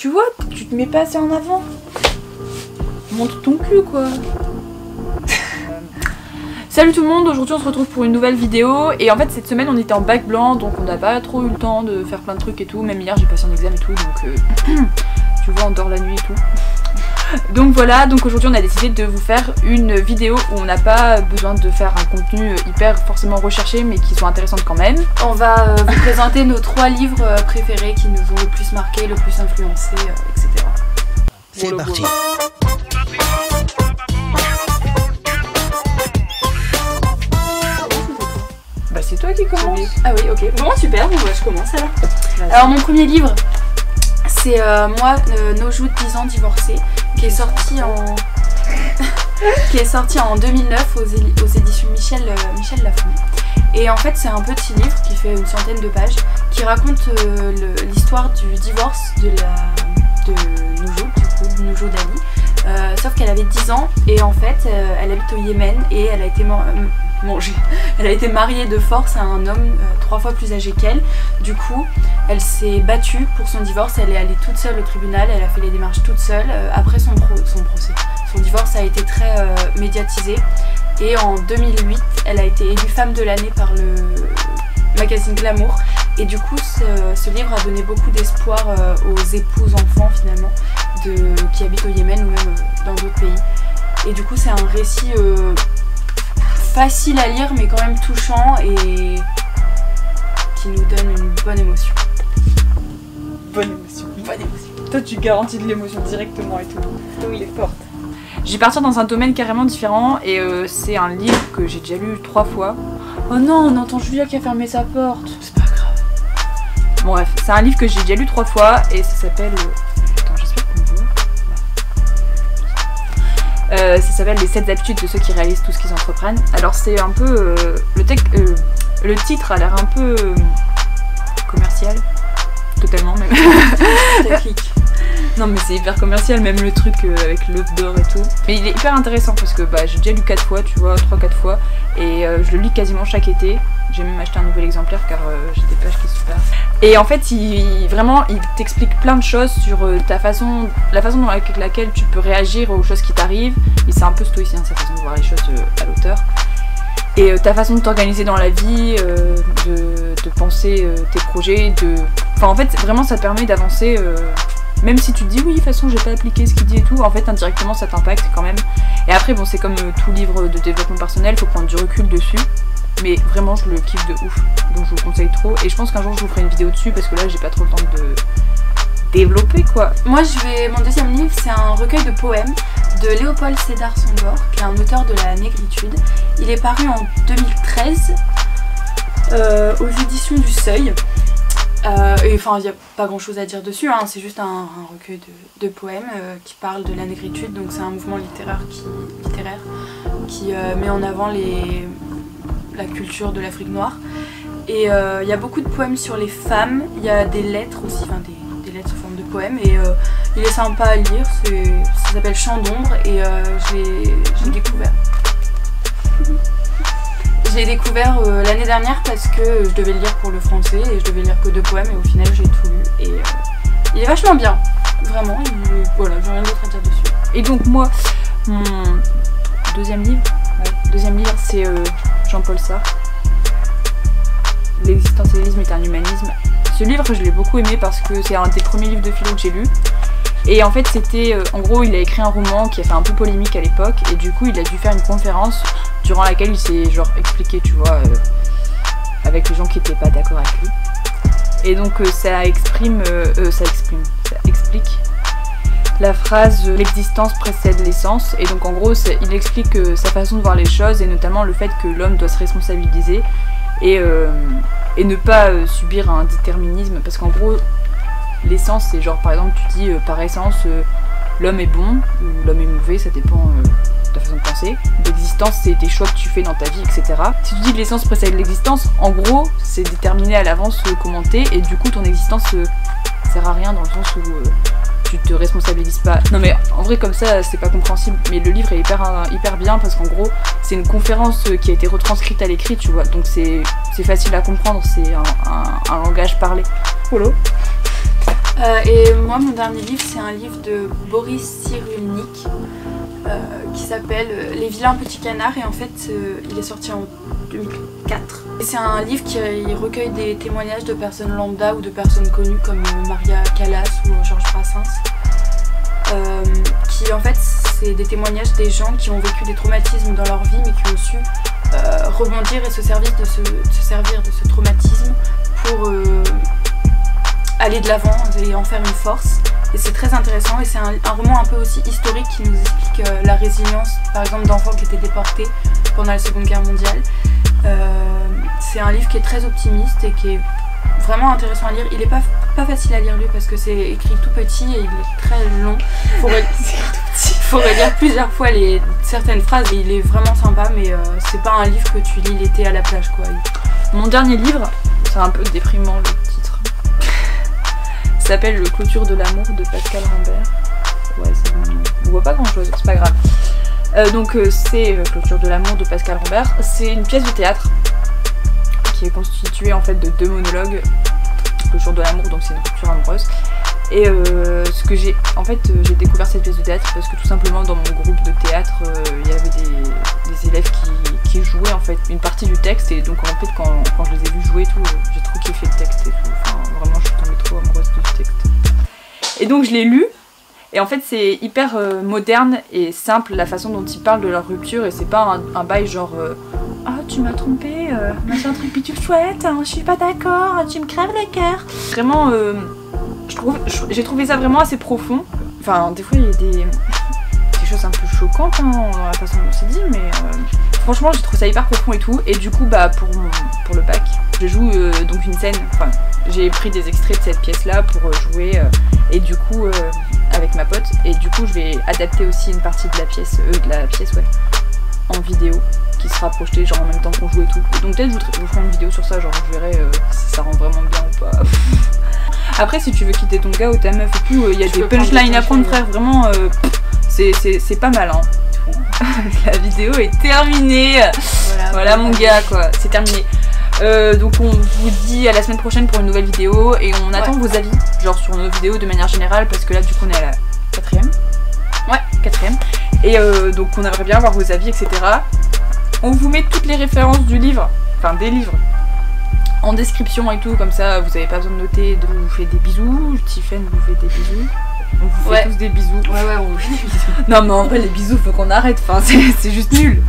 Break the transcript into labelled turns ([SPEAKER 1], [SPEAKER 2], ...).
[SPEAKER 1] Tu vois, tu te mets pas assez en avant. Montre ton cul quoi. Salut tout le monde, aujourd'hui on se retrouve pour une nouvelle vidéo. Et en fait cette semaine on était en bac blanc, donc on n'a pas trop eu le temps de faire plein de trucs et tout. Même hier j'ai passé un examen et tout, donc tu vois on dort la nuit et tout. Donc voilà, donc aujourd'hui on a décidé de vous faire une vidéo où on n'a pas besoin de faire un contenu hyper forcément recherché mais qui soit intéressante quand même.
[SPEAKER 2] On va vous présenter nos 3 livres préférés qui nous ont le plus marqué, le plus influencé, etc.
[SPEAKER 3] C'est parti.
[SPEAKER 1] Bah c'est toi qui commence.
[SPEAKER 2] Ah oui, ok. Bon super, bon, bah, je commence alors. Alors mon premier livre, c'est moi, Nos joues de 10 ans divorcés, qui est sorti en 2009 aux éditions Michel Lafon. Et en fait c'est un petit livre qui fait une centaine de pages, qui raconte l'histoire du divorce de Nojo, du coup, de Nojo Dali. Sauf qu'elle avait 10 ans et en fait elle habite au Yémen et elle a été mariée de force à un homme 3 fois plus âgé qu'elle. Du coup elle s'est battue pour son divorce, elle est allée toute seule au tribunal, elle a fait les démarches toute seule après son procès. Son divorce a été très médiatisé et en 2008 elle a été élue femme de l'année par le magazine Glamour. Et du coup ce livre a donné beaucoup d'espoir aux épouses enfants finalement qui habitent au Yémen ou même dans d'autres pays. Et du coup c'est un récit facile à lire mais quand même touchant et qui nous donne une bonne émotion.
[SPEAKER 1] Bonne émotion. Toi tu garantis de l'émotion directement et tout. Oui, il est forte. Je vais partir dans un domaine carrément différent et c'est un livre que j'ai déjà lu 3 fois. Oh non, on entend Julia qui a fermé sa porte. C'est pas grave. Bon bref, c'est un livre que j'ai déjà lu 3 fois et ça s'appelle... Attends, j'espère qu'on voit. Ça s'appelle Les 7 habitudes de ceux qui réalisent tout ce qu'ils entreprennent. Alors c'est un peu... le titre a l'air un peu commercial. Totalement même.
[SPEAKER 2] Ça clique.
[SPEAKER 1] Non mais c'est hyper commercial, même le truc avec l'œuf d'or et tout. Mais il est hyper intéressant parce que j'ai déjà lu 4 fois, tu vois, 3-4 fois. Et je le lis quasiment chaque été. J'ai même acheté un nouvel exemplaire car j'ai des pages qui sont super. Et en fait il t'explique plein de choses sur la façon dans laquelle tu peux réagir aux choses qui t'arrivent. Et c'est un peu stoïcien sa façon de voir les choses à l'auteur. Et ta façon de t'organiser dans la vie, de penser tes projets, Enfin en fait vraiment ça te permet d'avancer, même si tu te dis oui de toute façon j'ai pas appliqué ce qu'il dit et tout, en fait indirectement ça t'impacte quand même. Et après bon c'est comme tout livre de développement personnel, faut prendre du recul dessus. Mais vraiment je le kiffe de ouf, donc je vous le conseille trop. Et je pense qu'un jour je vous ferai une vidéo dessus parce que là j'ai pas trop le temps de développer quoi.
[SPEAKER 2] Moi mon deuxième livre c'est un recueil de poèmes de Léopold Sédar Senghor, qui est un auteur de la négritude. Il est paru en 2013 aux éditions du Seuil. Et enfin il n'y a pas grand chose à dire dessus, hein. C'est juste un recueil de poèmes qui parle de la négritude. Donc c'est un mouvement littéraire qui met en avant la culture de l'Afrique noire. Et il y a beaucoup de poèmes sur les femmes, il y a des lettres aussi, enfin des lettres sous forme de poèmes. Et il est sympa à lire, ça s'appelle Chant d'ombre et je l'ai découvert. Je l'ai découvert l'année dernière parce que je devais le lire pour le français et je devais lire que 2 poèmes et au final j'ai tout lu et il est vachement bien, vraiment, voilà, j'ai rien d'autre à dire dessus.
[SPEAKER 1] Et donc moi, mon deuxième livre c'est Jean-Paul Sartre, L'existentialisme est un humanisme. Ce livre je l'ai beaucoup aimé parce que c'est un des premiers livres de philo que j'ai lu. Et en fait c'était, en gros il a écrit un roman qui a fait un peu polémique à l'époque et du coup il a dû faire une conférence durant laquelle il s'est genre expliqué, tu vois, avec les gens qui étaient pas d'accord avec lui. Et donc ça explique la phrase l'existence précède l'essence. Et donc en gros il explique sa façon de voir les choses et notamment le fait que l'homme doit se responsabiliser et ne pas subir un déterminisme, parce qu'en gros l'essence c'est genre par exemple tu dis par essence l'homme est bon ou l'homme est mauvais, ça dépend de ta façon de penser. L'existence c'est des choix que tu fais dans ta vie, etc. Si tu dis que l'essence précède l'existence, en gros c'est déterminé à l'avance comment t'es et du coup ton existence sert à rien dans le sens où tu te responsabilises pas. Non mais en vrai comme ça c'est pas compréhensible, mais le livre est hyper bien parce qu'en gros c'est une conférence qui a été retranscrite à l'écrit, tu vois, donc c'est facile à comprendre, c'est un langage parlé. Polo.
[SPEAKER 2] Et moi, mon dernier livre, c'est un livre de Boris Cyrulnik qui s'appelle Les vilains petits canards, et en fait il est sorti en 2004. C'est un livre qui recueille des témoignages de personnes lambda ou de personnes connues comme Maria Callas ou Georges Brassens, qui en fait c'est des témoignages des gens qui ont vécu des traumatismes dans leur vie mais qui ont su rebondir et se servir de ce traumatisme pour aller de l'avant et en faire une force. Et c'est très intéressant, et c'est un roman un peu aussi historique qui nous explique la résilience par exemple d'enfants qui étaient déportés pendant la Seconde Guerre mondiale. C'est un livre qui est très optimiste et qui est vraiment intéressant à lire. Il est pas facile à lire lui parce que c'est écrit tout petit et il est très long. Il faut relire plusieurs fois certaines phrases, et il est vraiment sympa, mais c'est pas un livre que tu lis l'été à la plage quoi.
[SPEAKER 1] Mon dernier livre, c'est un peu déprimant le titre. Ça s'appelle Le Clôture de l'amour de Pascal Rambert. Ouais, on voit pas grand chose, c'est pas grave. Donc c'est Clôture de l'amour de Pascal Rambert. C'est une pièce de théâtre qui est constituée en fait de 2 monologues. Clôture de l'amour, donc c'est une rupture amoureuse. Et j'ai découvert cette pièce de théâtre parce que tout simplement dans mon groupe de théâtre, il y avait des élèves qui jouaient en fait une partie du texte, et donc en fait quand je les ai vus jouer et tout, j'ai trop kiffé le texte et tout. Enfin vraiment je suis tombée trop amoureuse du texte. Et donc je l'ai lu, et en fait c'est hyper moderne et simple la façon dont ils parlent de leur rupture, et c'est pas un bail genre ah tu m'as trompé, machin truc, puis tu le souhaites, hein, je suis pas d'accord, tu me crèves le cœur. Vraiment j'ai trouvé ça vraiment assez profond. Enfin des fois il y a des choses un peu choquantes dans la façon dont c'est dit, mais franchement j'ai trouvé ça hyper profond et tout. Et du coup pour le bac je joue donc une scène, enfin j'ai pris des extraits de cette pièce là pour jouer et du coup avec ma pote, et du coup je vais adapter aussi une partie de la pièce ouais, en vidéo qui sera projetée genre en même temps qu'on joue et tout. Et donc peut-être je vous ferai une vidéo sur ça, genre je verrai si ça rend vraiment bien ou pas. Après si tu veux quitter ton gars ou ta meuf et tout, il y a des punchlines à prendre frère, vraiment c'est pas mal hein. La vidéo est terminée. Voilà mon gars quoi, c'est terminé. Donc on vous dit à la semaine prochaine pour une nouvelle vidéo, et on attend vos avis genre sur nos vidéos de manière générale, parce que là du coup on est à la 4ème. Ouais, 4ème. Et donc on aimerait bien avoir vos avis, etc. On vous met toutes les références du livre, enfin des livres, en description et tout, comme ça vous avez pas besoin de noter. De vous faire des bisous, Tiffen vous fait des bisous. On vous fait tous des bisous.
[SPEAKER 2] Ouais, on vous fait des bisous.
[SPEAKER 1] Non mais en vrai les bisous faut qu'on arrête, enfin c'est juste nul.